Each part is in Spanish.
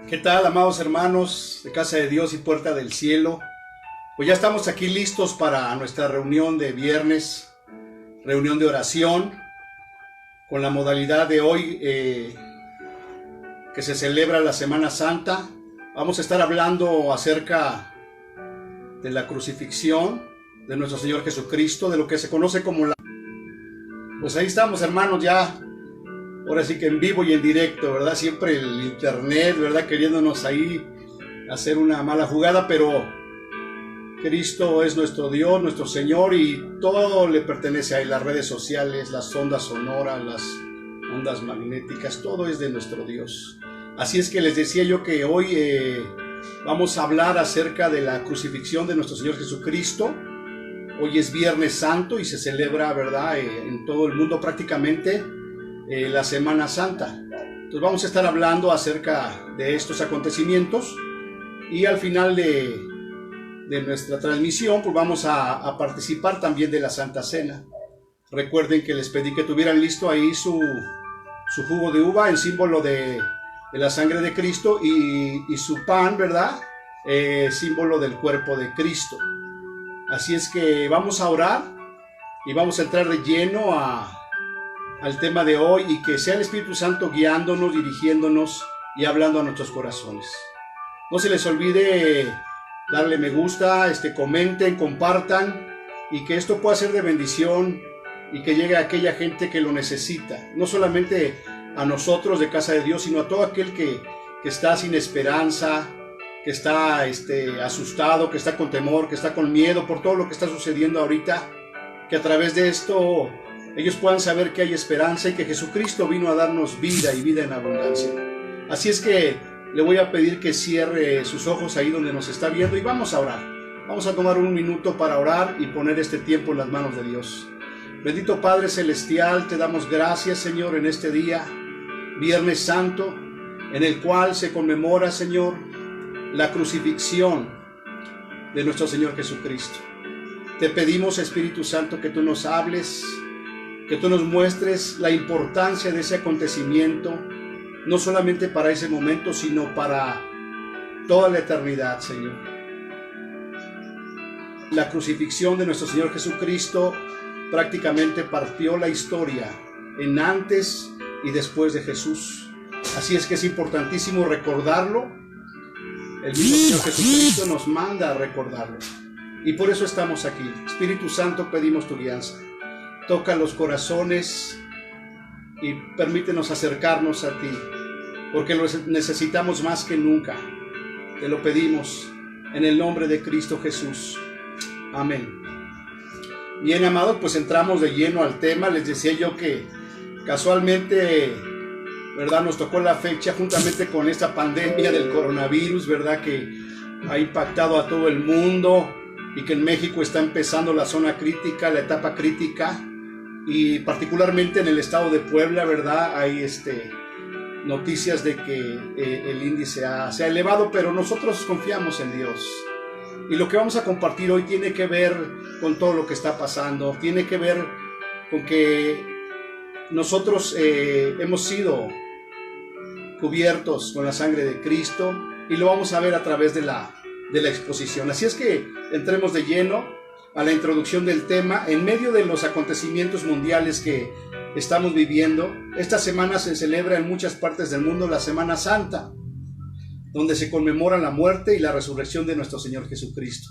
¿Qué tal, amados hermanos de Casa de Dios y Puerta del Cielo? Pues ya estamos aquí listos para nuestra reunión de viernes, reunión de oración, con la modalidad de hoy que se celebra la Semana Santa. Vamos a estar hablando acerca de la crucifixión de nuestro Señor Jesucristo, de lo que se conoce como la... Pues ahí estamos, hermanos, ya... Ahora sí que en vivo y en directo, ¿verdad? Siempre el internet, ¿verdad? Queriéndonos ahí hacer una mala jugada, pero Cristo es nuestro Dios, nuestro Señor, y todo le pertenece a Él. Las redes sociales, las ondas sonoras, las ondas magnéticas, todo es de nuestro Dios. Así es que les decía yo que hoy vamos a hablar acerca de la crucifixión de nuestro Señor Jesucristo. Hoy es Viernes Santo y se celebra, ¿verdad? En todo el mundo prácticamente. La Semana Santa. Entonces vamos a estar hablando acerca de estos acontecimientos y al final de nuestra transmisión pues vamos a participar también de la Santa Cena. Recuerden que les pedí que tuvieran listo ahí su jugo de uva en símbolo de la sangre de Cristo y su pan, ¿verdad? Símbolo del cuerpo de Cristo. Así es que vamos a orar y vamos a entrar de lleno al tema de hoy y que sea el Espíritu Santo guiándonos, dirigiéndonos y hablando a nuestros corazones. No se les olvide darle me gusta, comenten, compartan y que esto pueda ser de bendición y que llegue a aquella gente que lo necesita. No solamente a nosotros de Casa de Dios, sino a todo aquel que está sin esperanza, que está asustado, que está con temor, que está con miedo por todo lo que está sucediendo ahorita, que a través de esto ellos puedan saber que hay esperanza y que Jesucristo vino a darnos vida y vida en abundancia. Así es que le voy a pedir que cierre sus ojos ahí donde nos está viendo y vamos a orar. Vamos a tomar un minuto para orar y poner este tiempo en las manos de Dios. Bendito Padre Celestial, te damos gracias, Señor, en este día, Viernes Santo, en el cual se conmemora, Señor, la crucifixión de nuestro Señor Jesucristo. Te pedimos, Espíritu Santo, que tú nos hables, que tú nos muestres la importancia de ese acontecimiento, no solamente para ese momento, sino para toda la eternidad, Señor. La crucifixión de nuestro Señor Jesucristo prácticamente partió la historia en antes y después de Jesús. Así es que es importantísimo recordarlo. El mismo Señor Jesucristo nos manda a recordarlo. Y por eso estamos aquí. Espíritu Santo, pedimos tu guianza. Toca los corazones y permítenos acercarnos a ti, porque lo necesitamos más que nunca. Te lo pedimos en el nombre de Cristo Jesús. Amén. Bien, amados, pues entramos de lleno al tema. Les decía yo que casualmente, ¿verdad?, nos tocó la fecha juntamente con esta pandemia del coronavirus, ¿verdad?, que ha impactado a todo el mundo y que en México está empezando la zona crítica, la etapa crítica. Y particularmente en el estado de Puebla, ¿verdad?, hay noticias de que el índice se ha elevado, pero nosotros confiamos en Dios. Y lo que vamos a compartir hoy tiene que ver con todo lo que está pasando, tiene que ver con que nosotros hemos sido cubiertos con la sangre de Cristo y lo vamos a ver a través de la exposición. Así es que entremos de lleno a la introducción del tema. En medio de los acontecimientos mundiales que estamos viviendo, esta semana se celebra en muchas partes del mundo la Semana Santa, donde se conmemora la muerte y la resurrección de nuestro Señor Jesucristo.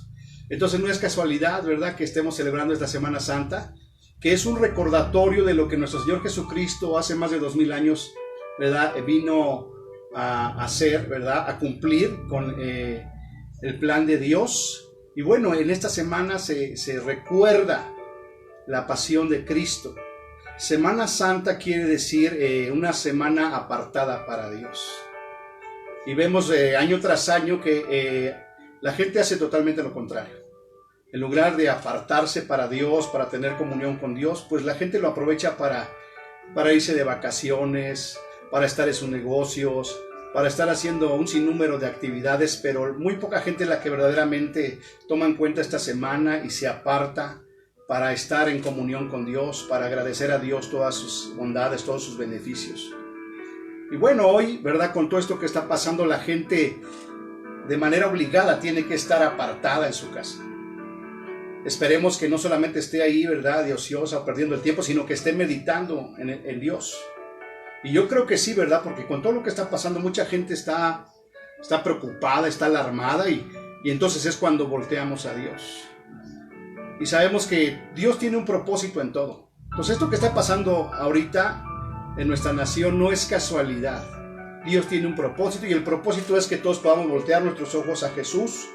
Entonces no es casualidad, ¿verdad?, que estemos celebrando esta Semana Santa, que es un recordatorio de lo que nuestro Señor Jesucristo hace más de 2000 años, ¿verdad?, vino a hacer, ¿verdad?, a cumplir con el plan de Dios. Y bueno, en esta semana se recuerda la pasión de Cristo. Semana Santa quiere decir una semana apartada para Dios. Y vemos año tras año que la gente hace totalmente lo contrario. En lugar de apartarse para Dios, para tener comunión con Dios, pues la gente lo aprovecha para irse de vacaciones, para estar en sus negocios, para estar haciendo un sinnúmero de actividades, pero muy poca gente es la que verdaderamente toma en cuenta esta semana y se aparta para estar en comunión con Dios, para agradecer a Dios todas sus bondades, todos sus beneficios. Y bueno, hoy, ¿verdad? Con todo esto que está pasando, la gente de manera obligada tiene que estar apartada en su casa. Esperemos que no solamente esté ahí, ¿verdad?, de ociosa o perdiendo el tiempo, sino que esté meditando en Dios. Y yo creo que sí, ¿verdad? Porque con todo lo que está pasando, mucha gente está preocupada, está alarmada y entonces es cuando volteamos a Dios. Y sabemos que Dios tiene un propósito en todo. Entonces esto que está pasando ahorita en nuestra nación no es casualidad. Dios tiene un propósito y el propósito es que todos podamos voltear nuestros ojos a Jesús,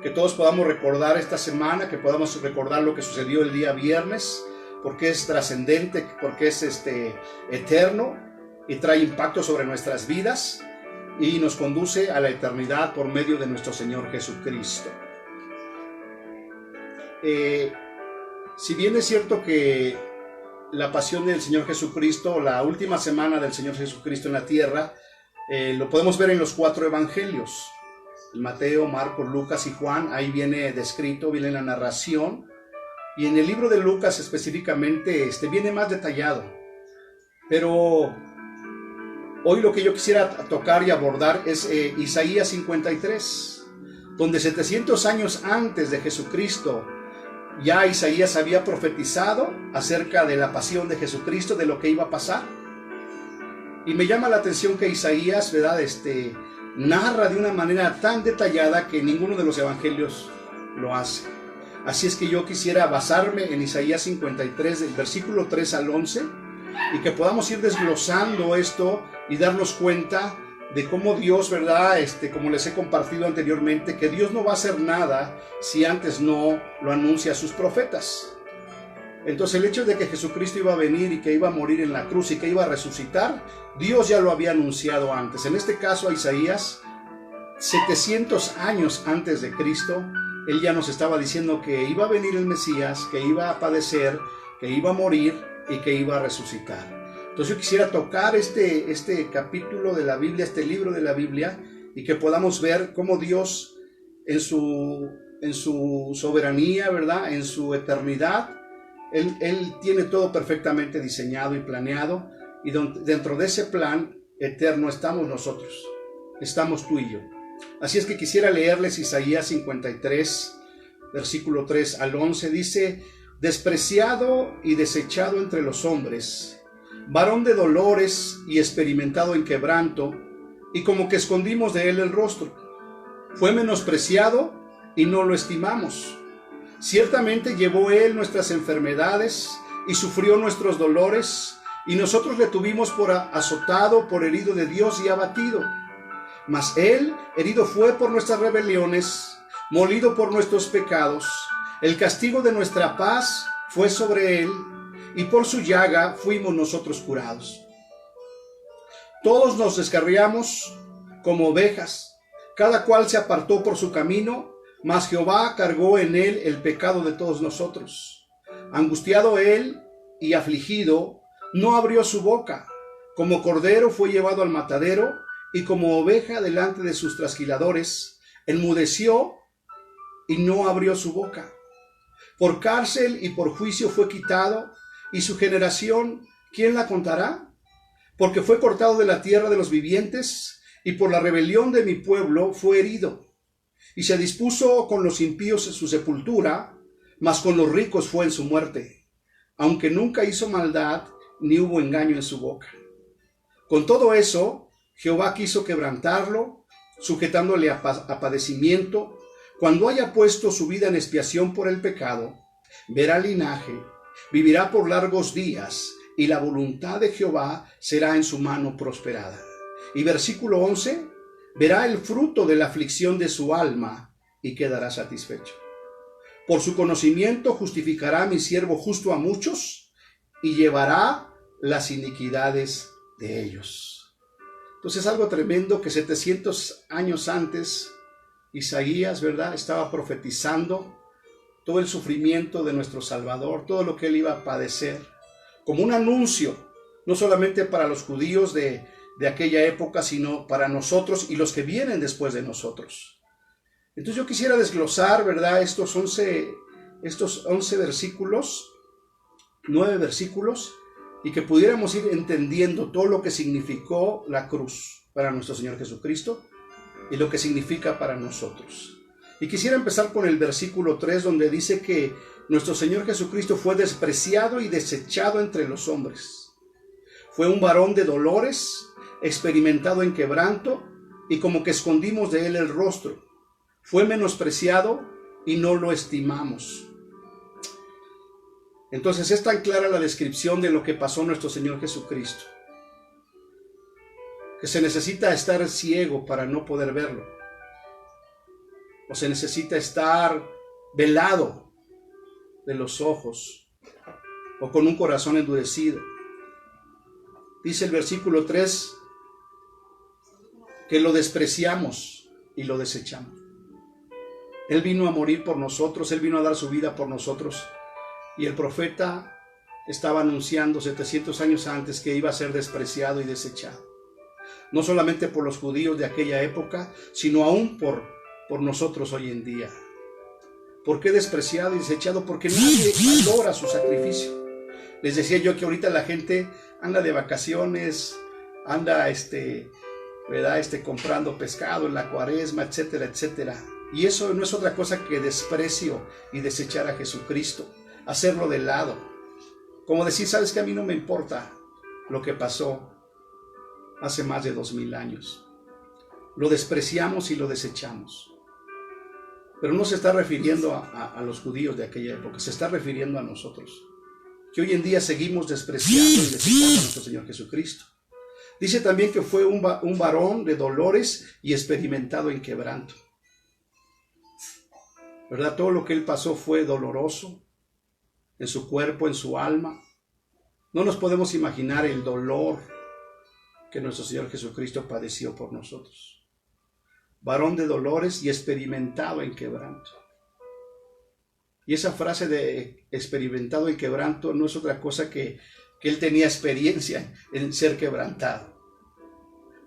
que todos podamos recordar esta semana, que podamos recordar lo que sucedió el día viernes, porque es trascendente, porque es eterno y trae impacto sobre nuestras vidas y nos conduce a la eternidad por medio de nuestro Señor Jesucristo. Si bien es cierto que la pasión del Señor Jesucristo, la última semana del Señor Jesucristo en la tierra, lo podemos ver en los 4 evangelios, Mateo, Marcos, Lucas y Juan. Ahí viene descrito, viene la narración, y en el libro de Lucas específicamente viene más detallado. Pero hoy lo que yo quisiera tocar y abordar es Isaías 53, donde 700 años antes de Jesucristo ya Isaías había profetizado acerca de la pasión de Jesucristo, de lo que iba a pasar. Y me llama la atención que Isaías, ¿verdad?, narra de una manera tan detallada que ninguno de los evangelios lo hace. Así es que yo quisiera basarme en Isaías 53, del versículo 3 al 11, y que podamos ir desglosando esto y darnos cuenta de cómo Dios, ¿verdad?, como les he compartido anteriormente, que Dios no va a hacer nada si antes no lo anuncia a sus profetas. Entonces el hecho de que Jesucristo iba a venir y que iba a morir en la cruz y que iba a resucitar, Dios ya lo había anunciado antes. En este caso a Isaías, 700 años antes de Cristo, él ya nos estaba diciendo que iba a venir el Mesías, que iba a padecer, que iba a morir y que iba a resucitar. Entonces yo quisiera tocar este capítulo de la Biblia, este libro de la Biblia, y que podamos ver cómo Dios en su soberanía, ¿verdad?, en su eternidad, Él tiene todo perfectamente diseñado y planeado, y dentro de ese plan eterno estamos nosotros, estamos tú y yo. Así es que quisiera leerles Isaías 53, versículo 3 al 11, dice: despreciado y desechado entre los hombres, varón de dolores y experimentado en quebranto, y como que escondimos de él el rostro. Fue menospreciado y no lo estimamos. Ciertamente llevó él nuestras enfermedades y sufrió nuestros dolores, y nosotros le tuvimos por azotado, por herido de Dios y abatido. Mas él herido fue por nuestras rebeliones, molido por nuestros pecados. El castigo de nuestra paz fue sobre él, y por su llaga fuimos nosotros curados. Todos nos descarriamos como ovejas, cada cual se apartó por su camino, mas Jehová cargó en él el pecado de todos nosotros. Angustiado él y afligido, no abrió su boca. Como cordero fue llevado al matadero, y como oveja delante de sus trasquiladores, enmudeció y no abrió su boca. Por cárcel y por juicio fue quitado, y su generación, ¿quién la contará? Porque fue cortado de la tierra de los vivientes, y por la rebelión de mi pueblo fue herido. Y se dispuso con los impíos en su sepultura, mas con los ricos fue en su muerte, aunque nunca hizo maldad, ni hubo engaño en su boca. Con todo eso, Jehová quiso quebrantarlo, sujetándole a padecimiento. Cuando haya puesto su vida en expiación por el pecado, verá linaje, vivirá por largos días, y la voluntad de Jehová será en su mano prosperada. Y versículo 11, verá el fruto de la aflicción de su alma, y quedará satisfecho. Por su conocimiento justificará mi siervo justo a muchos, y llevará las iniquidades de ellos. Entonces es algo tremendo que 700 años antes, Isaías, ¿verdad?, estaba profetizando todo el sufrimiento de nuestro Salvador, todo lo que él iba a padecer, como un anuncio, no solamente para los judíos de aquella época, sino para nosotros y los que vienen después de nosotros. Entonces yo quisiera desglosar, ¿verdad?, estos 11 versículos, 9 versículos, y que pudiéramos ir entendiendo todo lo que significó la cruz para nuestro Señor Jesucristo y lo que significa para nosotros. Y quisiera empezar con el versículo 3, donde dice que nuestro Señor Jesucristo fue despreciado y desechado entre los hombres. Fue un varón de dolores, experimentado en quebranto, y como que escondimos de él el rostro. Fue menospreciado y no lo estimamos. Entonces es tan clara la descripción de lo que pasó nuestro Señor Jesucristo, que se necesita estar ciego para no poder verlo, o se necesita estar velado de los ojos, o con un corazón endurecido. Dice el versículo 3 que lo despreciamos y lo desechamos. Él vino a morir por nosotros, Él vino a dar su vida por nosotros, y el profeta estaba anunciando 700 años antes que iba a ser despreciado y desechado. No solamente por los judíos de aquella época, sino aún por nosotros hoy en día. ¿Por qué despreciado y desechado? Porque nadie valora su sacrificio. Les decía yo que ahorita la gente anda de vacaciones, anda comprando pescado en la cuaresma, etcétera, etcétera. Y eso no es otra cosa que desprecio y desechar a Jesucristo, hacerlo de lado. Como decir, sabes que a mí no me importa lo que pasó hace más de 2000 años. Lo despreciamos y lo desechamos. Pero no se está refiriendo a los judíos de aquella época, se está refiriendo a nosotros, que hoy en día seguimos despreciando y desechando a nuestro Señor Jesucristo. Dice también que fue un varón de dolores y experimentado en quebranto. ¿Verdad? Todo lo que él pasó fue doloroso, en su cuerpo, en su alma. No nos podemos imaginar el dolor que nuestro Señor Jesucristo padeció por nosotros. Varón de dolores y experimentado en quebranto. Y esa frase de experimentado en quebranto no es otra cosa que él tenía experiencia en ser quebrantado.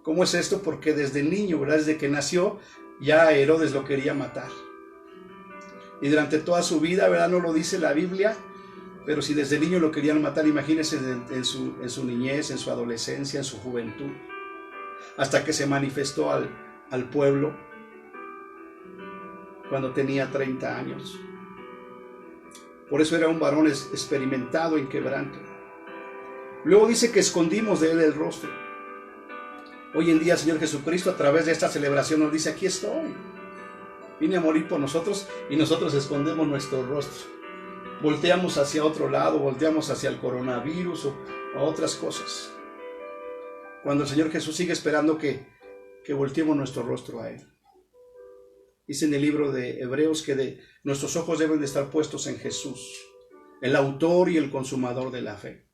¿Cómo es esto? Porque desde niño, ¿verdad? Desde que nació, ya Herodes lo quería matar. Y durante toda su vida, ¿verdad? No lo dice la Biblia, pero si desde niño lo querían matar, imagínense en su niñez, en su adolescencia, en su juventud, hasta que se manifestó al pueblo cuando tenía 30 años. Por eso era un varón experimentado en quebranto. Luego dice que escondimos de él el rostro. Hoy en día el Señor Jesucristo, a través de esta celebración, nos dice: aquí estoy. Vine a morir por nosotros, y nosotros escondemos nuestro rostro. Volteamos hacia otro lado, volteamos hacia el coronavirus o a otras cosas. Cuando el Señor Jesús sigue esperando que volteemos nuestro rostro a Él. Dice en el libro de Hebreos que nuestros ojos deben de estar puestos en Jesús, el autor y el consumador de la fe.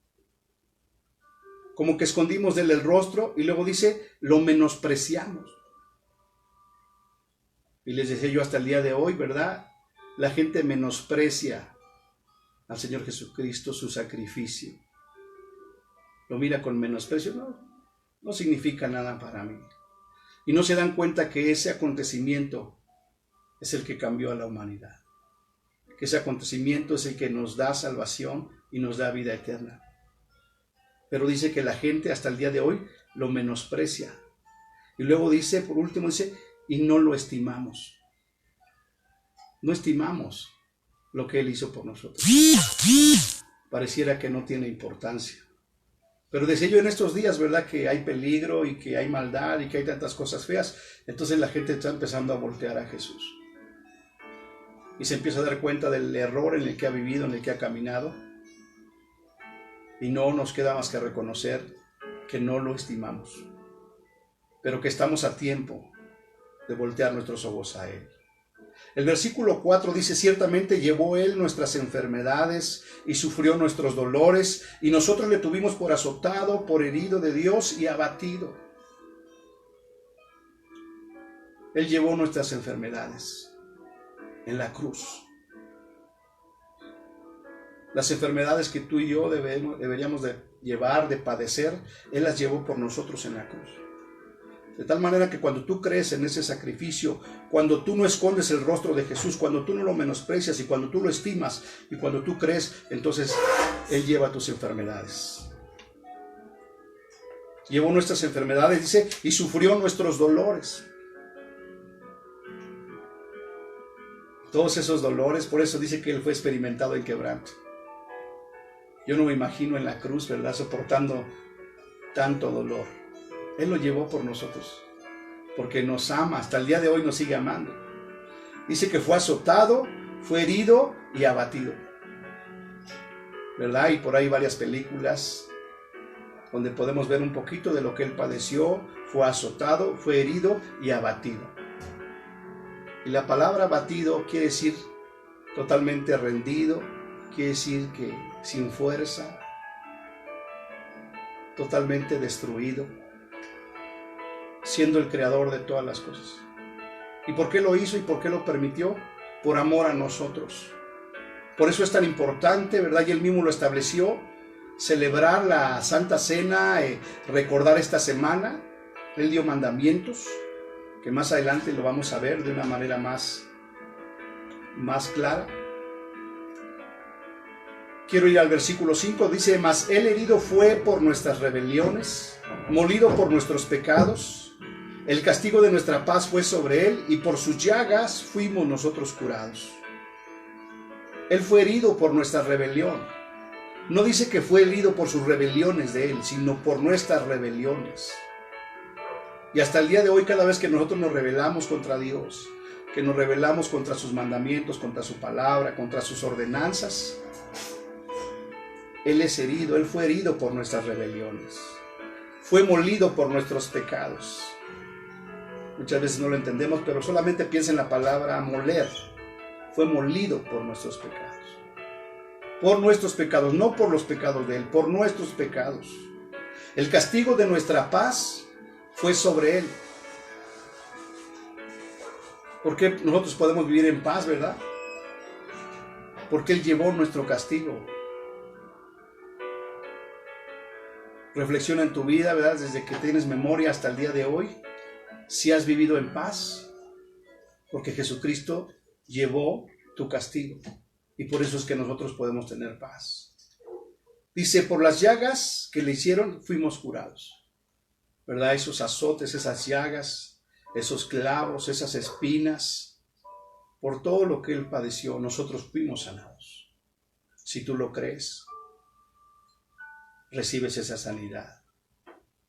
Como que escondimos de él el rostro, y luego dice, lo menospreciamos. Y les decía yo, hasta el día de hoy, ¿verdad? La gente menosprecia al Señor Jesucristo, su sacrificio. Lo mira con menosprecio. No significa nada para mí. Y no se dan cuenta que ese acontecimiento es el que cambió a la humanidad. Que ese acontecimiento es el que nos da salvación y nos da vida eterna. Pero dice que la gente hasta el día de hoy lo menosprecia. Y luego dice, por último dice, y no lo estimamos. No estimamos lo que Él hizo por nosotros. Pareciera que no tiene importancia. Pero decía yo en estos días, ¿verdad? Que hay peligro y que hay maldad y que hay tantas cosas feas. Entonces la gente está empezando a voltear a Jesús. Y se empieza a dar cuenta del error en el que ha vivido, en el que ha caminado. Y no nos queda más que reconocer que no lo estimamos. Pero que estamos a tiempo de voltear nuestros ojos a Él. El versículo 4 dice, ciertamente llevó Él nuestras enfermedades y sufrió nuestros dolores, y nosotros le tuvimos por azotado, por herido de Dios y abatido. Él llevó nuestras enfermedades en la cruz. Las enfermedades que tú y yo deberíamos de llevar, de padecer, Él las llevó por nosotros en la cruz. De tal manera que cuando tú crees en ese sacrificio, cuando tú no escondes el rostro de Jesús, cuando tú no lo menosprecias y cuando tú lo estimas y cuando tú crees, entonces Él lleva tus enfermedades. llevó nuestras enfermedades, dice, y sufrió nuestros dolores. Todos esos dolores, por eso dice que Él fue experimentado en quebranto. Yo no me imagino en la cruz, ¿verdad?, soportando tanto dolor. Él lo llevó por nosotros, porque nos ama, hasta el día de hoy nos sigue amando. Dice que fue azotado, fue herido y abatido, ¿verdad? Y por ahí varias películas donde podemos ver un poquito de lo que Él padeció. Fue azotado, fue herido y abatido. Y la palabra abatido quiere decir totalmente rendido, quiere decir que sin fuerza, totalmente destruido, siendo el creador de todas las cosas. ¿Y por qué lo hizo y por qué lo permitió? Por amor a nosotros. Por eso es tan importante, ¿verdad? Y Él mismo lo estableció, celebrar la Santa Cena, recordar esta semana. Él dio mandamientos, que más adelante lo vamos a ver de una manera más clara. Quiero ir al versículo 5, dice, mas Él herido fue por nuestras rebeliones, molido por nuestros pecados, el castigo de nuestra paz fue sobre Él, y por sus llagas fuimos nosotros curados. Él fue herido por nuestra rebelión. No dice que fue herido por sus rebeliones de Él, sino por nuestras rebeliones. Y hasta el día de hoy, cada vez que nosotros nos rebelamos contra Dios, que nos rebelamos contra sus mandamientos, contra su palabra, contra sus ordenanzas, Él es herido, Él fue herido por nuestras rebeliones. Fue molido por nuestros pecados. Muchas veces no lo entendemos, pero solamente piensa en la palabra moler. Fue molido por nuestros pecados. Por nuestros pecados, no por los pecados de Él, por nuestros pecados. El castigo de nuestra paz fue sobre Él. Porque nosotros podemos vivir en paz, ¿verdad? Porque Él llevó nuestro castigo. Reflexiona en tu vida, ¿verdad? Desde que tienes memoria hasta el día de hoy, si has vivido en paz, porque Jesucristo llevó tu castigo. Y por eso es que nosotros podemos tener paz. Dice, por las llagas que le hicieron, fuimos curados. ¿Verdad? Esos azotes, esas llagas, esos clavos, esas espinas, por todo lo que Él padeció, nosotros fuimos sanados. Si tú lo crees, recibes esa sanidad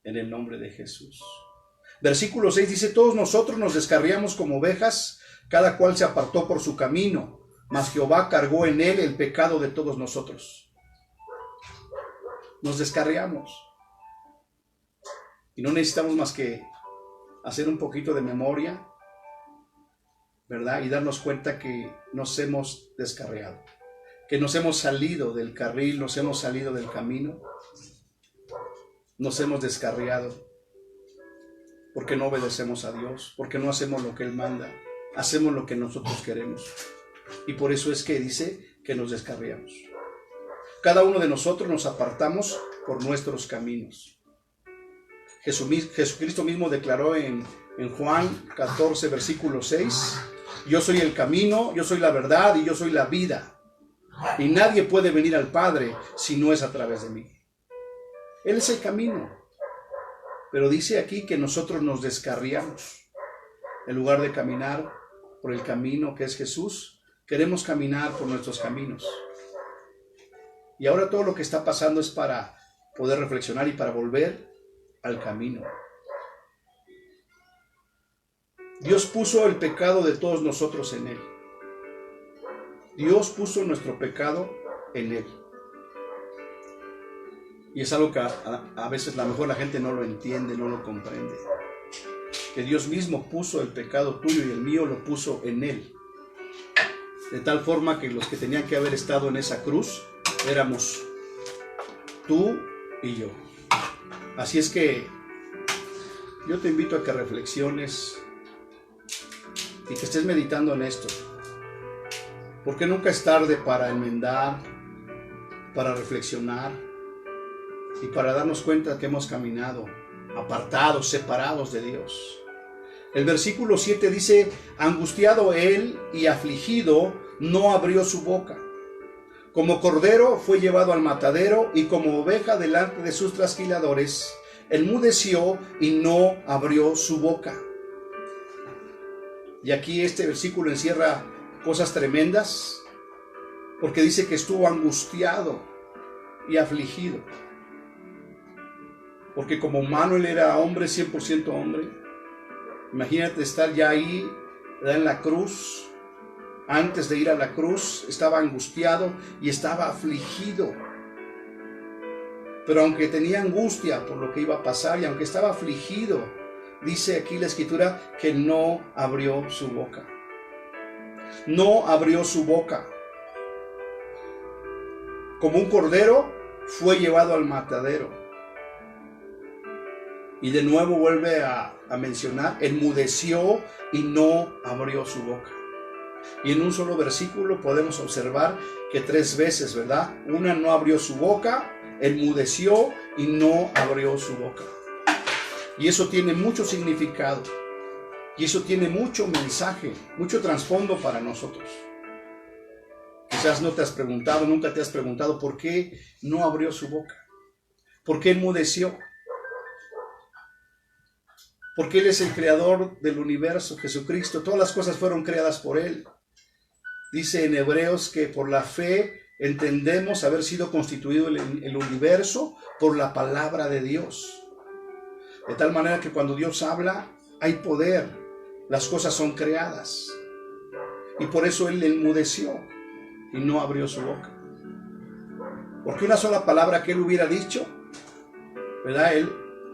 en el nombre de Jesús. Versículo 6 dice, todos nosotros nos descarriamos como ovejas, cada cual se apartó por su camino, mas Jehová cargó en Él el pecado de todos nosotros. Nos descarriamos. Y no necesitamos más que hacer un poquito de memoria, ¿verdad? Y darnos cuenta que nos hemos descarriado, que nos hemos salido del carril, nos hemos salido del camino, nos hemos descarriado, porque no obedecemos a Dios, porque no hacemos lo que Él manda, hacemos lo que nosotros queremos. Y por eso es que dice que nos descarriamos. Cada uno de nosotros nos apartamos por nuestros caminos. Jesucristo mismo declaró en Juan 14, versículo 6, yo soy el camino, yo soy la verdad y yo soy la vida. Y nadie puede venir al Padre si no es a través de mí. Él es el camino. Pero dice aquí que nosotros nos descarriamos. En lugar de caminar por el camino que es Jesús, queremos caminar por nuestros caminos. Y ahora todo lo que está pasando es para poder reflexionar y para volver al camino. Dios puso el pecado de todos nosotros en Él. Dios puso nuestro pecado en Él. Y es algo que a veces a lo mejor la gente no lo entiende, no lo comprende. Que Dios mismo puso el pecado tuyo y el mío, lo puso en Él. De tal forma que los que tenían que haber estado en esa cruz éramos tú y yo. Así es que yo te invito a que reflexiones y que estés meditando en esto. Porque nunca es tarde para enmendar, para reflexionar y para darnos cuenta que hemos caminado apartados, separados de Dios. El versículo 7 dice, angustiado él y afligido, no abrió su boca. Como cordero fue llevado al matadero y como oveja delante de sus trasquiladores, enmudeció y no abrió su boca. Y aquí este versículo encierra cosas tremendas, porque dice que estuvo angustiado y afligido. Porque como humano él era hombre, 100% hombre. Imagínate estar ya ahí, ¿verdad?, en la cruz. Antes de ir a la cruz estaba angustiado y estaba afligido. Pero aunque tenía angustia por lo que iba a pasar y aunque estaba afligido, dice aquí la Escritura que no abrió su boca. No abrió su boca. Como un cordero fue llevado al matadero. Y de nuevo vuelve a mencionar, enmudeció y no abrió su boca. Y en un solo versículo podemos observar que 3 veces, ¿verdad? Una, no abrió su boca, enmudeció y no abrió su boca. Y eso tiene mucho significado. Y eso tiene mucho mensaje, mucho trasfondo para nosotros. Quizás no te has preguntado, nunca te has preguntado por qué no abrió su boca. ¿Por qué enmudeció? Porque Él es el creador del universo, Jesucristo. Todas las cosas fueron creadas por Él. Dice en Hebreos que por la fe entendemos haber sido constituido el universo por la palabra de Dios. De tal manera que cuando Dios habla, hay poder. Las cosas son creadas. Y por eso Él enmudeció y no abrió su boca. Porque una sola palabra que Él hubiera dicho, ¿verdad?,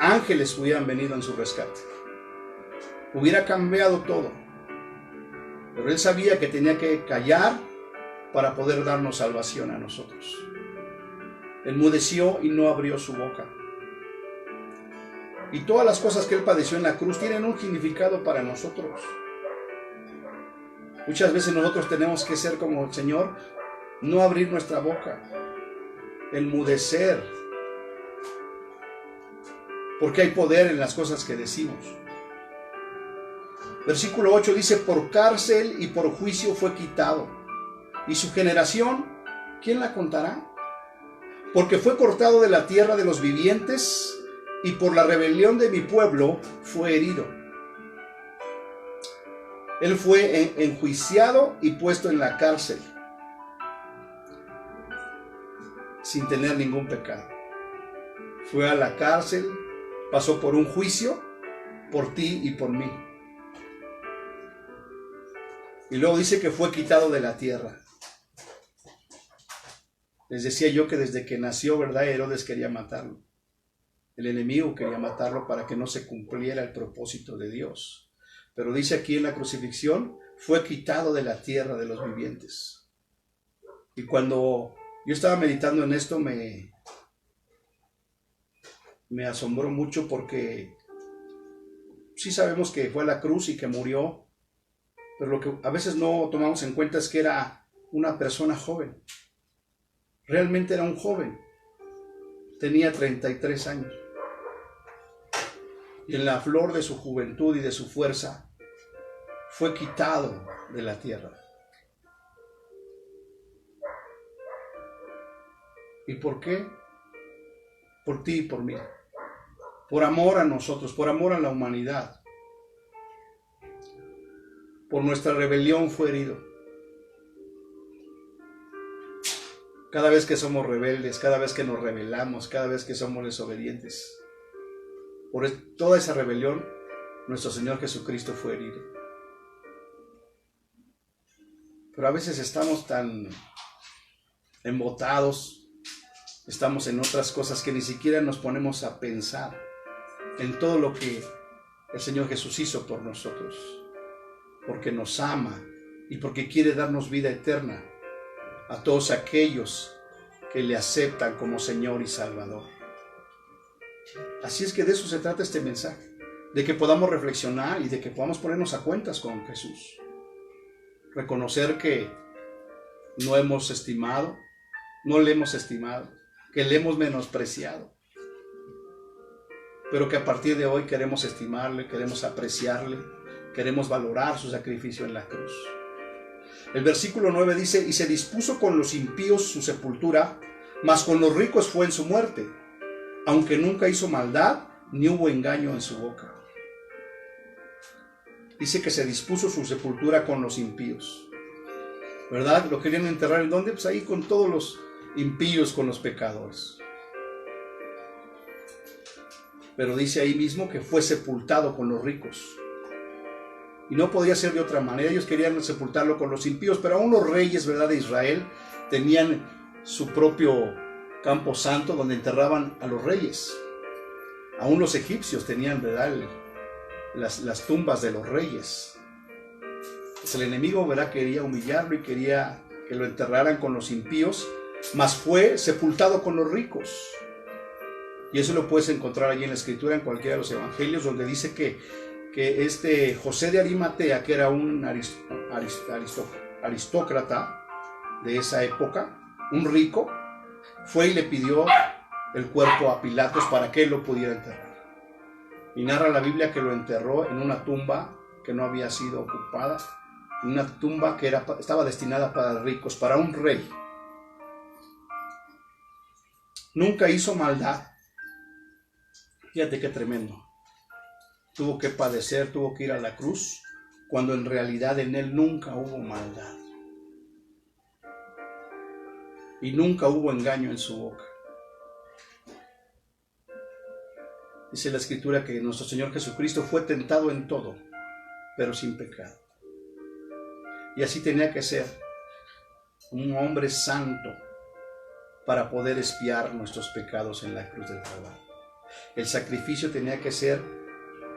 ángeles hubieran venido en su rescate. Hubiera cambiado todo. Pero Él sabía que tenía que callar para poder darnos salvación a nosotros. Enmudeció y no abrió su boca. Y todas las cosas que Él padeció en la cruz tienen un significado para nosotros. Muchas veces nosotros tenemos que ser como el Señor, no abrir nuestra boca, enmudecer, porque hay poder en las cosas que decimos. Versículo 8 dice, por cárcel y por juicio fue quitado. Y su generación, ¿quién la contará? Porque fue cortado de la tierra de los vivientes y por la rebelión de mi pueblo fue herido. Él fue enjuiciado y puesto en la cárcel sin tener ningún pecado. Fue a la cárcel, pasó por un juicio por ti y por mí. Y luego dice que fue quitado de la tierra. Les decía yo que desde que nació, ¿verdad?, Herodes quería matarlo. El enemigo quería matarlo para que no se cumpliera el propósito de Dios. Pero dice aquí en la crucifixión, fue quitado de la tierra de los vivientes. Y cuando yo estaba meditando en esto, me asombró mucho porque sí sabemos que fue a la cruz y que murió, pero lo que a veces no tomamos en cuenta es que era una persona joven. Realmente era un joven. Tenía 33 años. Y en la flor de su juventud y de su fuerza, fue quitado de la tierra. ¿Y por qué? Por ti y por mí. Por amor a nosotros, por amor a la humanidad. Por nuestra rebelión fue herido. Cada vez que somos rebeldes, cada vez que nos rebelamos, cada vez que somos desobedientes, por toda esa rebelión, nuestro Señor Jesucristo fue herido. Pero a veces estamos tan embotados, estamos en otras cosas que ni siquiera nos ponemos a pensar en todo lo que el Señor Jesús hizo por nosotros, porque nos ama y porque quiere darnos vida eterna a todos aquellos que le aceptan como Señor y Salvador. Así es que de eso se trata este mensaje, de que podamos reflexionar y de que podamos ponernos a cuentas con Jesús. Reconocer que no hemos estimado, no le hemos estimado, que le hemos menospreciado, pero que a partir de hoy queremos estimarle, queremos apreciarle, queremos valorar su sacrificio en la cruz. El versículo 9 dice, y se dispuso con los impíos su sepultura, mas con los ricos fue en su muerte, aunque nunca hizo maldad, ni hubo engaño en su boca. Dice que se dispuso su sepultura con los impíos. ¿Verdad? Lo querían enterrar ¿en dónde? Pues ahí con todos los impíos, con los pecadores. Pero dice ahí mismo que fue sepultado con los ricos. Y no podía ser de otra manera. Ellos querían sepultarlo con los impíos, pero aún los reyes, ¿verdad?, de Israel tenían su propio campo santo donde enterraban a los reyes. Aún los egipcios tenían, ¿verdad?, las tumbas de los reyes. Pues el enemigo, ¿verdad?, quería humillarlo y quería que lo enterraran con los impíos, mas fue sepultado con los ricos. Y eso lo puedes encontrar allí en la escritura, en cualquiera de los evangelios, donde dice que este José de Arimatea, que era un aristócrata de esa época, un rico, fue y le pidió el cuerpo a Pilatos para que él lo pudiera enterrar. Y narra la Biblia que lo enterró en una tumba que no había sido ocupada, una tumba que estaba destinada para ricos, para un rey. Nunca hizo maldad. Fíjate qué tremendo. Tuvo que padecer, tuvo que ir a la cruz, cuando en realidad en él nunca hubo maldad. Y nunca hubo engaño en su boca. Dice la Escritura que nuestro Señor Jesucristo fue tentado en todo, pero sin pecado. Y así tenía que ser un hombre santo para poder expiar nuestros pecados en la cruz del Calvario. El sacrificio tenía que ser,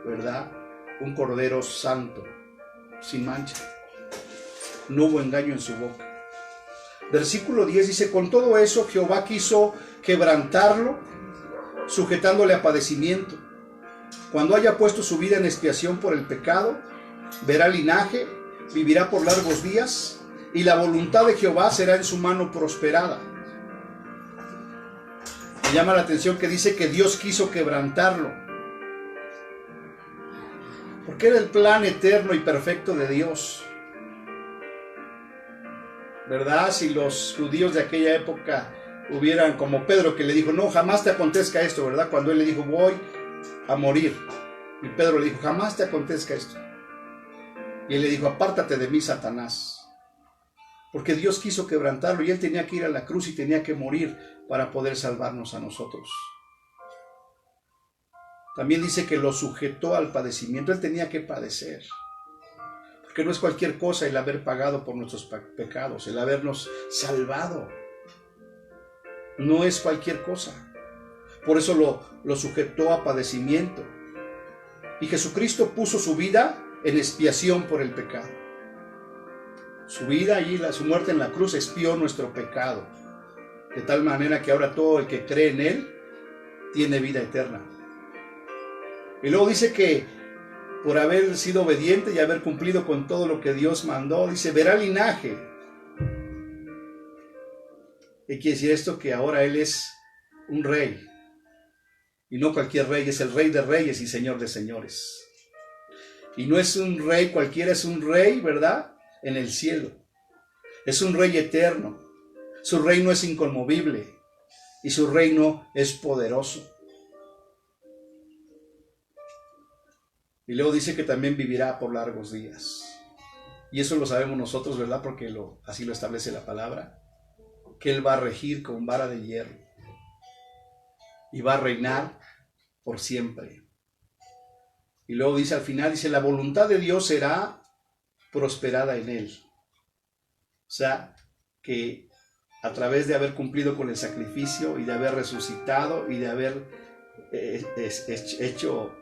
¿verdad?, un cordero santo, sin mancha. No hubo engaño en su boca. Versículo 10 dice: con todo eso Jehová quiso quebrantarlo, sujetándole a padecimiento. Cuando haya puesto su vida en expiación por el pecado, verá linaje, vivirá por largos días, y la voluntad de Jehová será en su mano prosperada. Me llama la atención que dice que Dios quiso quebrantarlo, porque era el plan eterno y perfecto de Dios, ¿verdad? Si los judíos de aquella época hubieran, como Pedro, que le dijo: no, jamás te acontezca esto, ¿verdad? Cuando él le dijo: voy a morir, y Pedro le dijo: jamás te acontezca esto. Y él le dijo: apártate de mí, Satanás. Porque Dios quiso quebrantarlo y él tenía que ir a la cruz y tenía que morir para poder salvarnos a nosotros. También dice que lo sujetó al padecimiento. Él tenía que padecer. Porque no es cualquier cosa el haber pagado por nuestros pecados, el habernos salvado. No es cualquier cosa. Por eso lo sujetó a padecimiento. Y Jesucristo puso su vida en expiación por el pecado. Su vida y su muerte en la cruz expió nuestro pecado. De tal manera que ahora todo el que cree en Él tiene vida eterna. Y luego dice que por haber sido obediente y haber cumplido con todo lo que Dios mandó, dice: verá linaje. ¿Qué quiere decir esto? Que ahora Él es un rey. Y no cualquier rey, es el Rey de Reyes y Señor de Señores. Y no es un rey cualquiera, es un rey, ¿verdad?, en el cielo. Es un rey eterno. Su reino es inconmovible y su reino es poderoso. Y luego dice que también vivirá por largos días. Y eso lo sabemos nosotros, ¿verdad? Porque así lo establece la palabra. Que Él va a regir con vara de hierro. Y va a reinar por siempre. Y luego dice al final, dice: la voluntad de Dios será prosperada en Él. O sea, que a través de haber cumplido con el sacrificio y de haber resucitado y de haber hecho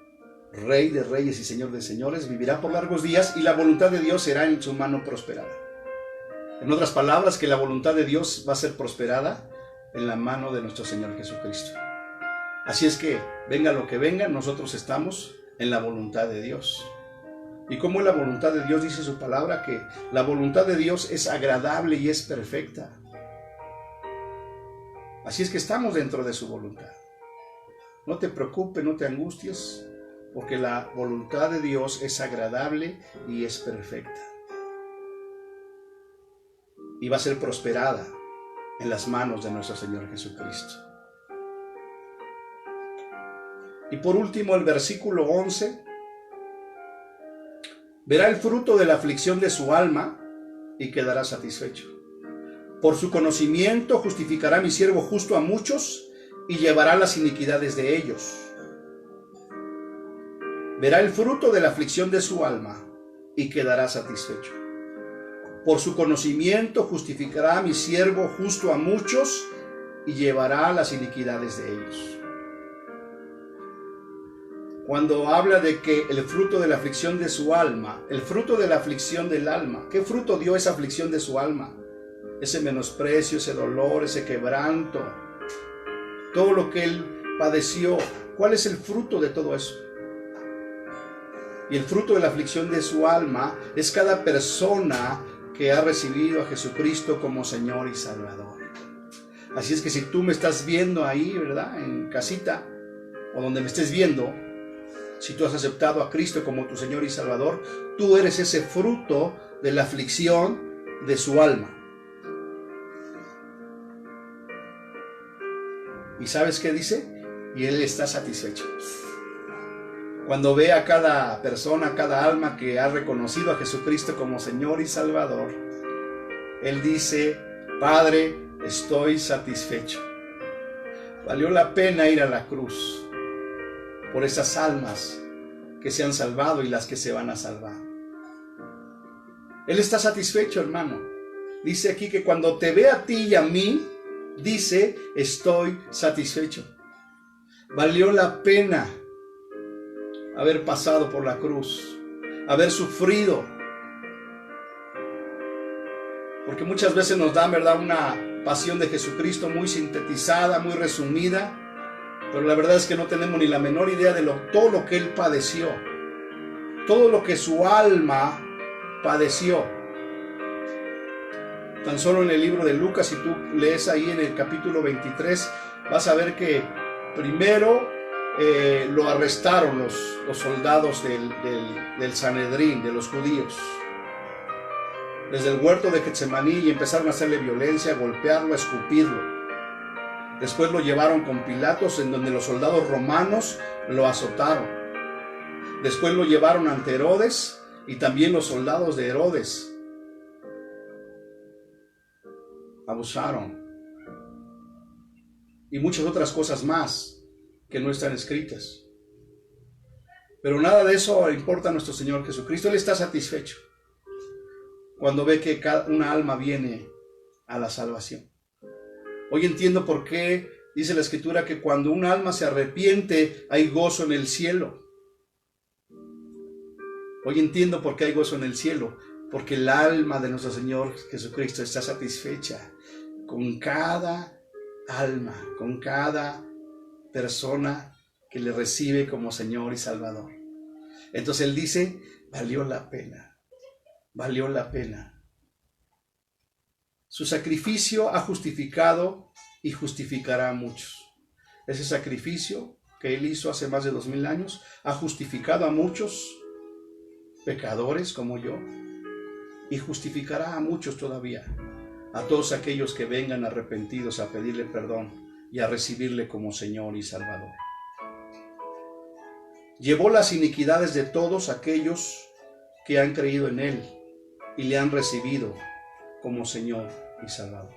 Rey de Reyes y Señor de Señores, vivirá por largos días y la voluntad de Dios será en su mano prosperada. En otras palabras, que la voluntad de Dios va a ser prosperada en la mano de nuestro Señor Jesucristo. Así es que, venga lo que venga, nosotros estamos en la voluntad de Dios. Y como es la voluntad de Dios, dice su palabra, que la voluntad de Dios es agradable y es perfecta. Así es que estamos dentro de su voluntad. No te preocupes, no te angusties, porque la voluntad de Dios es agradable y es perfecta. Y va a ser prosperada en las manos de nuestro Señor Jesucristo. Y por último, el versículo 11. Verá el fruto de la aflicción de su alma y quedará satisfecho. Por su conocimiento justificará mi siervo justo a muchos y llevará las iniquidades de ellos. Verá el fruto de la aflicción de su alma y quedará satisfecho. Por su conocimiento justificará a mi siervo justo a muchos y llevará las iniquidades de ellos. Cuando habla de que el fruto de la aflicción de su alma, el fruto de la aflicción del alma, ¿qué fruto dio esa aflicción de su alma? Ese menosprecio, ese dolor, ese quebranto, todo lo que él padeció. ¿Cuál es el fruto de todo eso? Y el fruto de la aflicción de su alma es cada persona que ha recibido a Jesucristo como Señor y Salvador. Así es que si tú me estás viendo ahí, ¿verdad?, en casita, o donde me estés viendo, si tú has aceptado a Cristo como tu Señor y Salvador, tú eres ese fruto de la aflicción de su alma. ¿Y sabes qué dice? Y Él está satisfecho. Cuando ve a cada persona, cada alma que ha reconocido a Jesucristo como Señor y Salvador, Él dice: Padre, estoy satisfecho. Valió la pena ir a la cruz por esas almas que se han salvado y las que se van a salvar. Él está satisfecho, hermano. Dice aquí que cuando te ve a ti y a mí, dice: estoy satisfecho. Valió la pena haber pasado por la cruz, haber sufrido. Porque muchas veces nos dan, ¿verdad?, una pasión de Jesucristo muy sintetizada, muy resumida, pero la verdad es que no tenemos ni la menor idea de todo lo que Él padeció, todo lo que su alma padeció. Tan solo en el libro de Lucas, si tú lees ahí en el capítulo 23, vas a ver que primero lo arrestaron los soldados del Sanedrín, de los judíos, desde el huerto de Getsemaní, y empezaron a hacerle violencia, a golpearlo, a escupirlo. Después lo llevaron con Pilatos, en donde los soldados romanos lo azotaron. Después lo llevaron ante Herodes, y también los soldados de Herodes abusaron. Y muchas otras cosas más que no están escritas. Pero nada de eso importa a nuestro Señor Jesucristo. Él está satisfecho cuando ve que una alma viene a la salvación. Hoy entiendo por qué dice la Escritura que cuando un alma se arrepiente hay gozo en el cielo. Hoy entiendo por qué hay gozo en el cielo, porque el alma de nuestro Señor Jesucristo está satisfecha con cada alma, con cada persona que le recibe como Señor y Salvador. Entonces Él dice: valió la pena, valió la pena. Su sacrificio ha justificado y justificará a muchos. Ese sacrificio que Él hizo hace más de 2000 años ha justificado a muchos pecadores como yo, y justificará a muchos todavía, a todos aquellos que vengan arrepentidos a pedirle perdón y a recibirle como Señor y Salvador. Llevó las iniquidades de todos aquellos que han creído en Él y le han recibido como Señor y Salvador.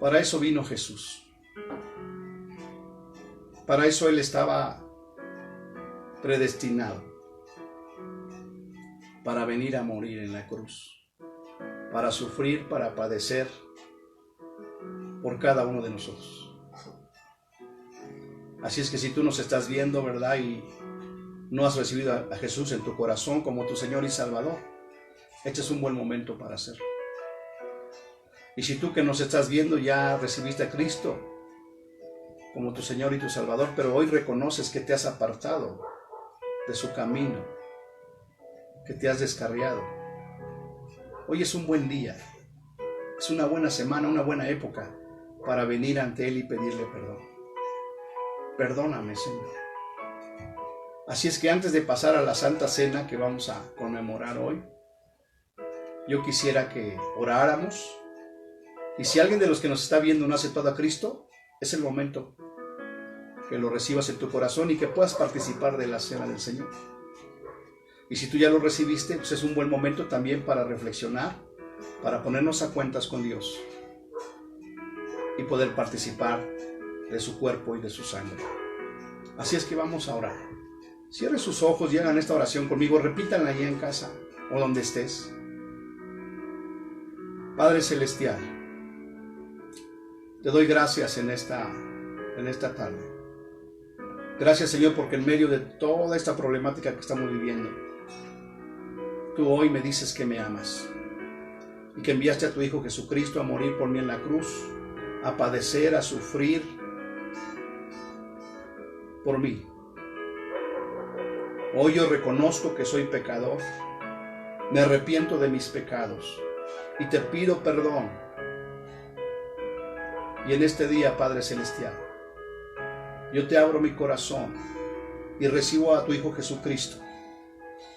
Para eso vino Jesús. Para eso Él estaba predestinado, para venir a morir en la cruz, para sufrir, para padecer por cada uno de nosotros. Así es que si tú nos estás viendo, ¿verdad?, y no has recibido a Jesús en tu corazón como tu Señor y Salvador, este es un buen momento para hacerlo. Y si tú que nos estás viendo ya recibiste a Cristo como tu Señor y tu Salvador, pero hoy reconoces que te has apartado de su camino, que te has descarriado, hoy es un buen día, es una buena semana, una buena época para venir ante Él y pedirle perdón. Perdóname, Señor. Así es que antes de pasar a la Santa Cena que vamos a conmemorar hoy, yo quisiera que oráramos. Y si alguien de los que nos está viendo no ha aceptado a Cristo, es el momento que lo recibas en tu corazón y que puedas participar de la cena del Señor. Y si tú ya lo recibiste, pues es un buen momento también para reflexionar, para ponernos a cuentas con Dios y poder participar de su cuerpo y de su sangre. Así es que vamos a orar. Cierre sus ojos y hagan esta oración conmigo. Repítanla ahí en casa o donde estés. Padre Celestial, te doy gracias en esta tarde. Gracias, Señor, porque en medio de toda esta problemática que estamos viviendo, tú hoy me dices que me amas y que enviaste a tu Hijo Jesucristo a morir por mí en la cruz, a padecer, a sufrir por mí. Hoy yo reconozco que soy pecador, me arrepiento de mis pecados y te pido perdón. Y en este día, Padre Celestial, yo te abro mi corazón y recibo a tu Hijo Jesucristo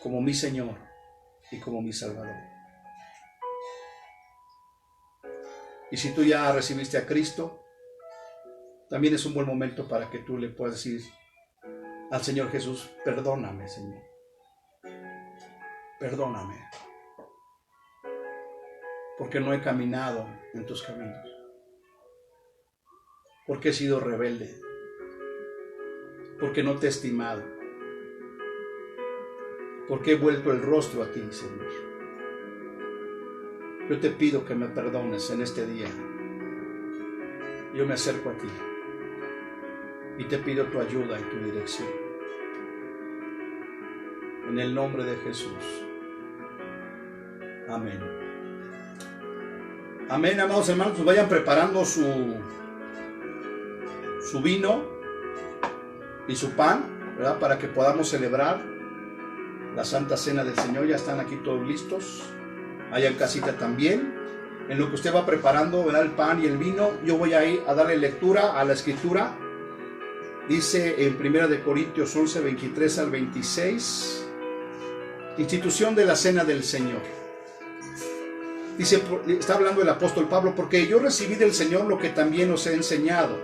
como mi Señor y como mi Salvador. Y si tú ya recibiste a Cristo, también es un buen momento para que tú le puedas decir al Señor Jesús: perdóname, Señor. Perdóname. Porque no he caminado en tus caminos. Porque he sido rebelde. Porque no te he estimado. Porque he vuelto el rostro a ti, Señor. Yo te pido que me perdones en este día. Yo me acerco a ti y te pido tu ayuda y tu dirección. En el nombre de Jesús. Amén. Amén, amados hermanos. Pues vayan preparando su vino y su pan, ¿verdad? Para que podamos celebrar la Santa Cena del Señor. Ya están aquí todos listos. Allá en casita también. En lo que usted va preparando, ¿verdad?, el pan y el vino, yo voy a ir a darle lectura a la Escritura. Dice en 1 Corintios 11, 23 al 26, institución de la Cena del Señor. Dice, está hablando el apóstol Pablo: porque yo recibí del Señor lo que también os he enseñado,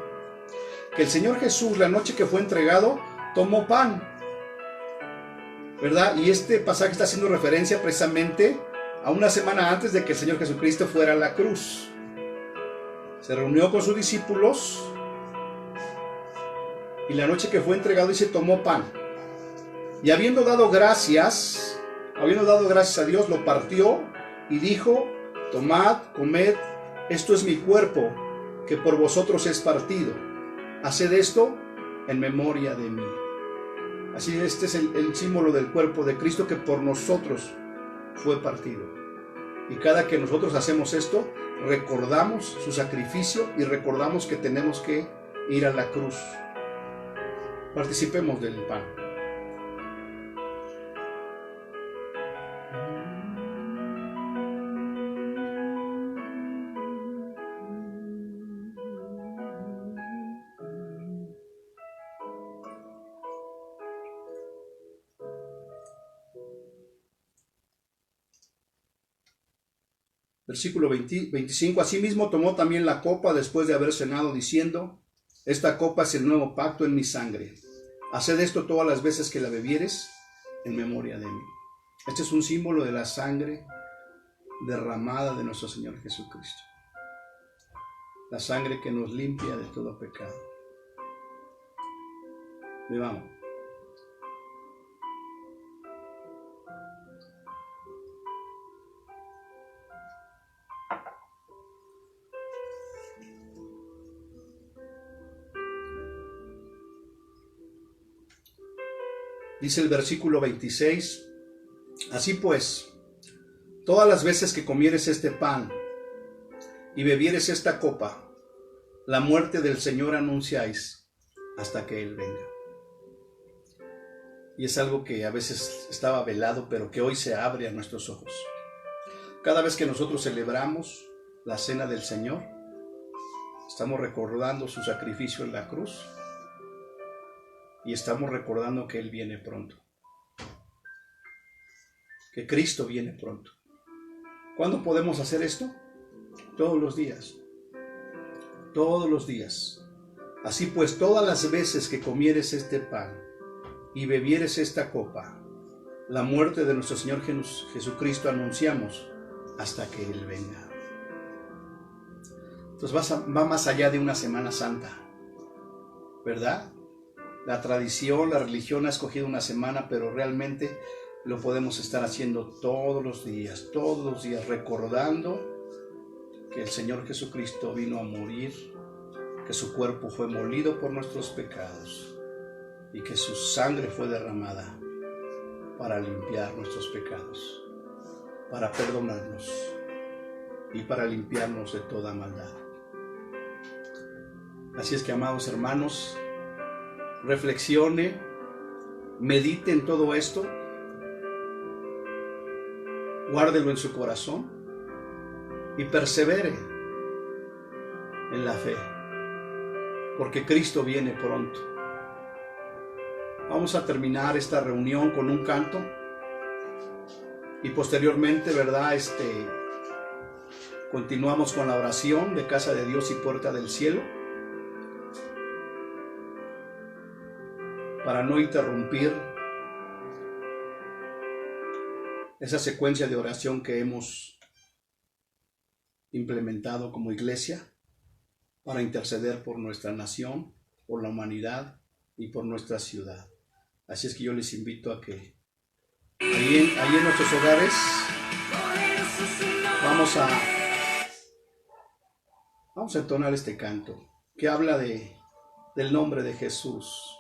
que el Señor Jesús, la noche que fue entregado, tomó pan, ¿verdad? Y este pasaje está haciendo referencia precisamente a una semana antes de que el Señor Jesucristo fuera a la cruz. Se reunió con sus discípulos y la noche que fue entregado, dice, tomó pan. Y habiendo dado gracias a Dios, lo partió y dijo: tomad, comed, esto es mi cuerpo, que por vosotros es partido. Haced esto en memoria de mí. Así, este es el símbolo del cuerpo de Cristo, que por nosotros fue partido. Y cada que nosotros hacemos esto, recordamos su sacrificio y recordamos que tenemos que ir a la cruz. Participemos del pan. Versículo 25. Asimismo tomó también la copa después de haber cenado, diciendo: esta copa es el nuevo pacto en mi sangre. Haced esto todas las veces que la bebieres en memoria de mí. Este es un símbolo de la sangre derramada de nuestro Señor Jesucristo. La sangre que nos limpia de todo pecado. Bebamos. Dice el versículo 26, así pues, todas las veces que comieres este pan y bebieres esta copa, la muerte del Señor anunciáis hasta que Él venga. Y es algo que a veces estaba velado, pero que hoy se abre a nuestros ojos. Cada vez que nosotros celebramos la cena del Señor, estamos recordando su sacrificio en la cruz. Y estamos recordando que Él viene pronto. Que Cristo viene pronto. ¿Cuándo podemos hacer esto? Todos los días. Todos los días. Así pues, todas las veces que comieres este pan y bebieres esta copa, la muerte de nuestro Señor Jesucristo anunciamos hasta que Él venga. Entonces va más allá de una Semana Santa, ¿verdad? La tradición, la religión ha escogido una semana, pero realmente lo podemos estar haciendo todos los días, recordando que el Señor Jesucristo vino a morir, que su cuerpo fue molido por nuestros pecados y que su sangre fue derramada para limpiar nuestros pecados, para perdonarnos y para limpiarnos de toda maldad. Así es que, amados hermanos, reflexione, medite en todo esto, guárdelo en su corazón y persevere en la fe, porque Cristo viene pronto. Vamos a terminar esta reunión con un canto y posteriormente, ¿verdad? Continuamos con la oración de Casa de Dios y Puerta del Cielo, para no interrumpir esa secuencia de oración que hemos implementado como iglesia para interceder por nuestra nación, por la humanidad y por nuestra ciudad. Así es que yo les invito a que ahí en nuestros hogares vamos a entonar este canto que habla del nombre de Jesús.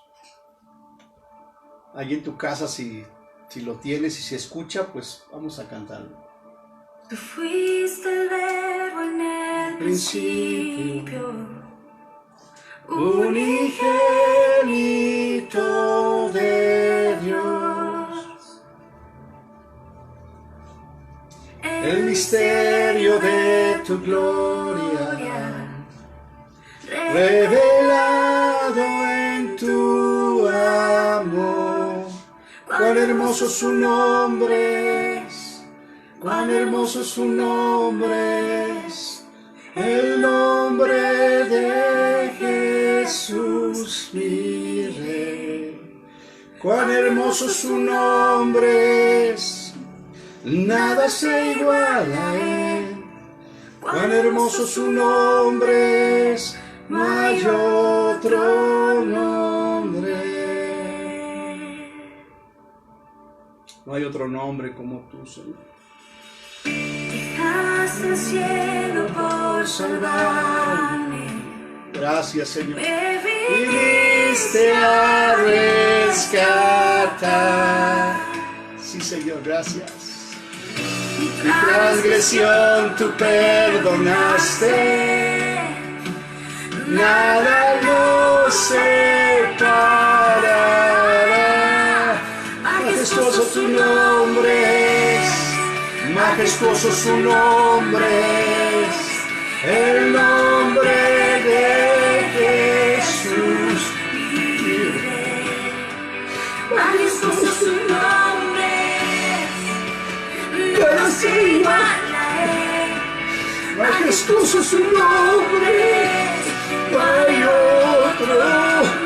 Allí en tu casa, si lo tienes y se escucha, pues vamos a cantarlo. Tú fuiste el verbo en el principio, unigénito de Dios. El misterio de tu gloria, revelado en tu amor. Cuán hermoso su nombre es, cuán hermoso su nombre es, el nombre de Jesús mi Rey. Cuán hermoso su nombre es, nada se iguala a él. Cuán hermoso su nombre es, no hay otro nombre. No hay otro nombre como tú, Señor. Dejaste el cielo por salvarme. Gracias, Señor. Me Viniste a rescatar. Sí, Señor, gracias. Mi Mi transgresión tú perdonaste. Nada nos separará. Majestuoso tu nombre es, majestuoso su nombre es, el nombre de Jesús mi Rey. majestuoso su nombre, nada se iguala a él. Majestuoso su nombre, no hay otro.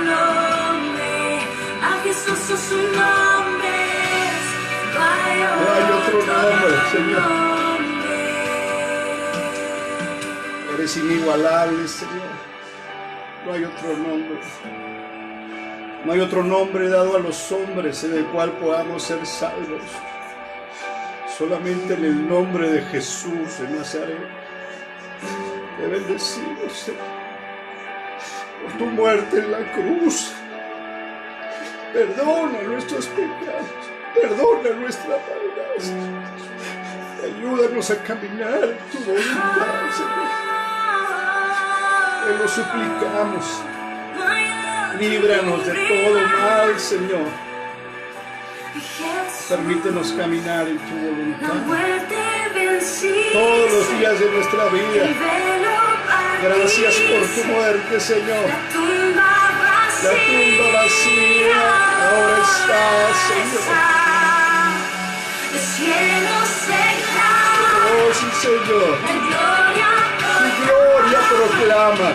Nombre, majestuoso su nombre, No hay otro nombre, Señor. nombre. Eres inigualable, Señor. No hay otro nombre. No hay otro nombre dado a los hombres en el cual podamos ser salvos. Solamente en el nombre de Jesús de Nazaret. Te bendecimos, Señor, por tu muerte en la cruz. Perdona nuestros pecados. Perdona nuestra maldad. Ayúdanos a caminar en tu voluntad, Señor. Te lo suplicamos. Líbranos de todo mal, Señor. Permítenos caminar en tu voluntad todos los días de nuestra vida. Gracias por tu muerte, Señor. La tumba vacía ahora está, Señor. Oh, sí, Señor. Tu gloria proclama.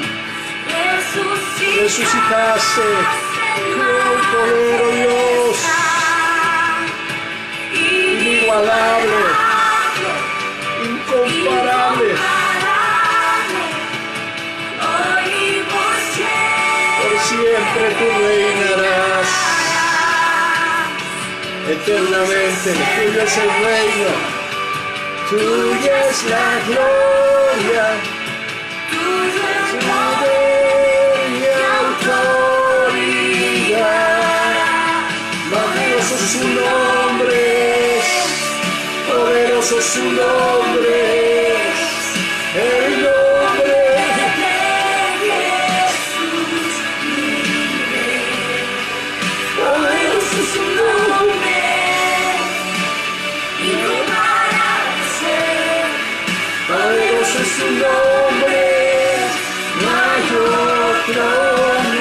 Jesús resucitaste con poder, oh Dios, inigualable, incomparable. Por siempre tú reinarás, eternamente. Tuyo es el reino, tuya es la gloria, poder y autoridad. Maravilloso su nombre, poderoso su nombre, el nombre de Jesús. Poderoso su nombre, poderoso su nombre, no hay otro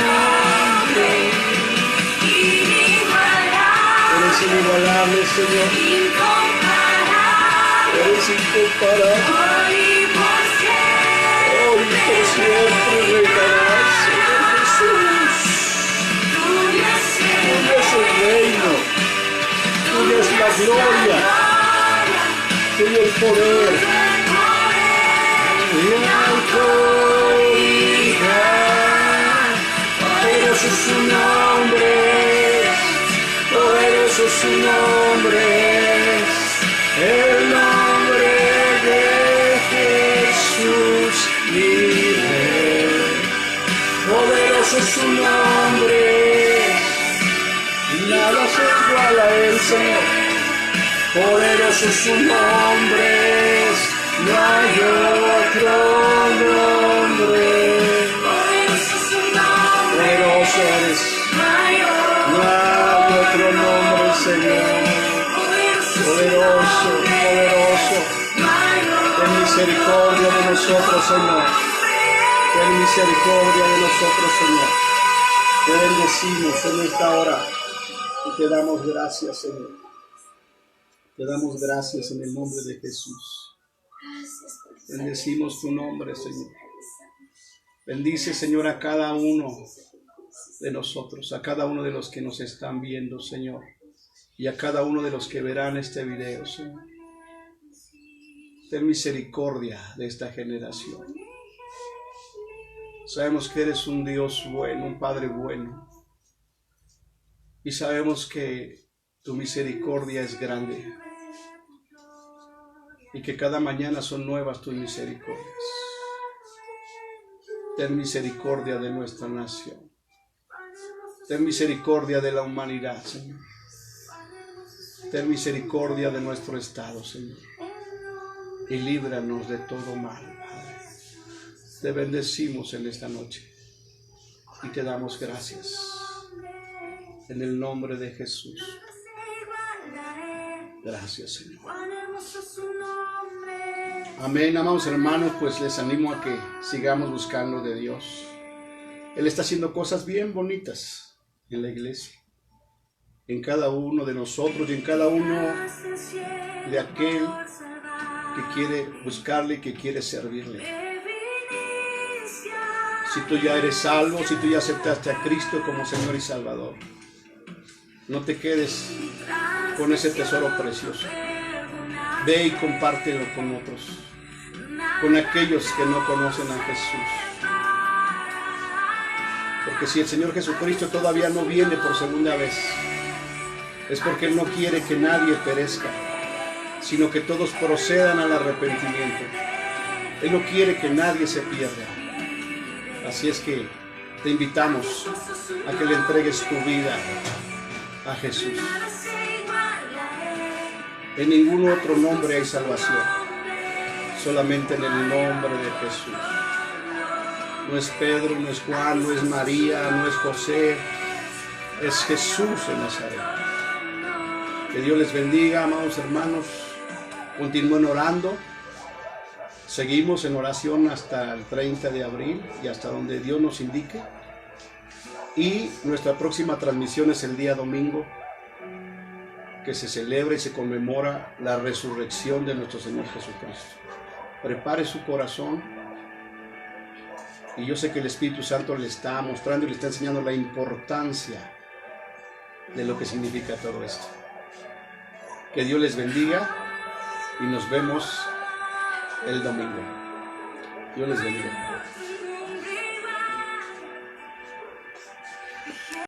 nombre. Eres inigualable, Señor. Eres incomparable. Hoy por siempre reinarás, Señor Jesús. Tuyo es el reino, tuya es la gloria, tuyo el poder y la autoridad. Poderoso es su nombre, poderoso es su nombre, el nombre de Jesús mi Rey. Poderoso es su nombre, nada se iguala a él, Señor. Poderoso es su nombre, no hay otro nombre. Poderoso eres, no hay otro nombre, Señor. Poderoso, poderoso. Ten misericordia de nosotros, Señor. Ten misericordia de nosotros, Señor. Te bendecimos en esta hora y te damos gracias, Señor. Te damos gracias en el nombre de Jesús. Bendecimos tu nombre, Señor. Bendice, Señor, a cada uno de nosotros, a cada uno de los que nos están viendo, Señor, y a cada uno de los que verán este video, Señor. Ten misericordia de esta generación. Sabemos que eres un Dios bueno, un Padre bueno, y sabemos que tu misericordia es grande y que cada mañana son nuevas tus misericordias. Ten misericordia de nuestra nación. Ten misericordia de la humanidad, Señor. Ten misericordia de nuestro estado, Señor. Y líbranos de todo mal, Padre. Te bendecimos en esta noche y te damos gracias. En el nombre de Jesús. Gracias, Señor. Amén, amados hermanos, pues les animo a que sigamos buscando de Dios. Él está haciendo cosas bien bonitas en la iglesia, en cada uno de nosotros y en cada uno de aquel que quiere buscarle y que quiere servirle. Si tú ya eres salvo, si tú ya aceptaste a Cristo como Señor y Salvador, no te quedes con ese tesoro precioso. Ve y compártelo con otros, con aquellos que no conocen a Jesús. Porque si el Señor Jesucristo todavía no viene por segunda vez, es porque Él no quiere que nadie perezca, sino que todos procedan al arrepentimiento. Él no quiere que nadie se pierda. Así es que te invitamos a que le entregues tu vida a Jesús. En ningún otro nombre hay salvación, solamente en el nombre de Jesús. No es Pedro, no es Juan, no es María, no es José, es Jesús de Nazaret. Que Dios les bendiga, amados hermanos. Continúen orando. Seguimos en oración hasta el 30 de abril y hasta donde Dios nos indique. Y nuestra próxima transmisión es el día domingo, que se celebra y se conmemora la resurrección de nuestro Señor Jesucristo. Prepare su corazón Y yo sé que el Espíritu Santo le está mostrando y le está enseñando la importancia de lo que significa todo esto. Que Dios les bendiga y nos vemos el domingo. Dios les bendiga.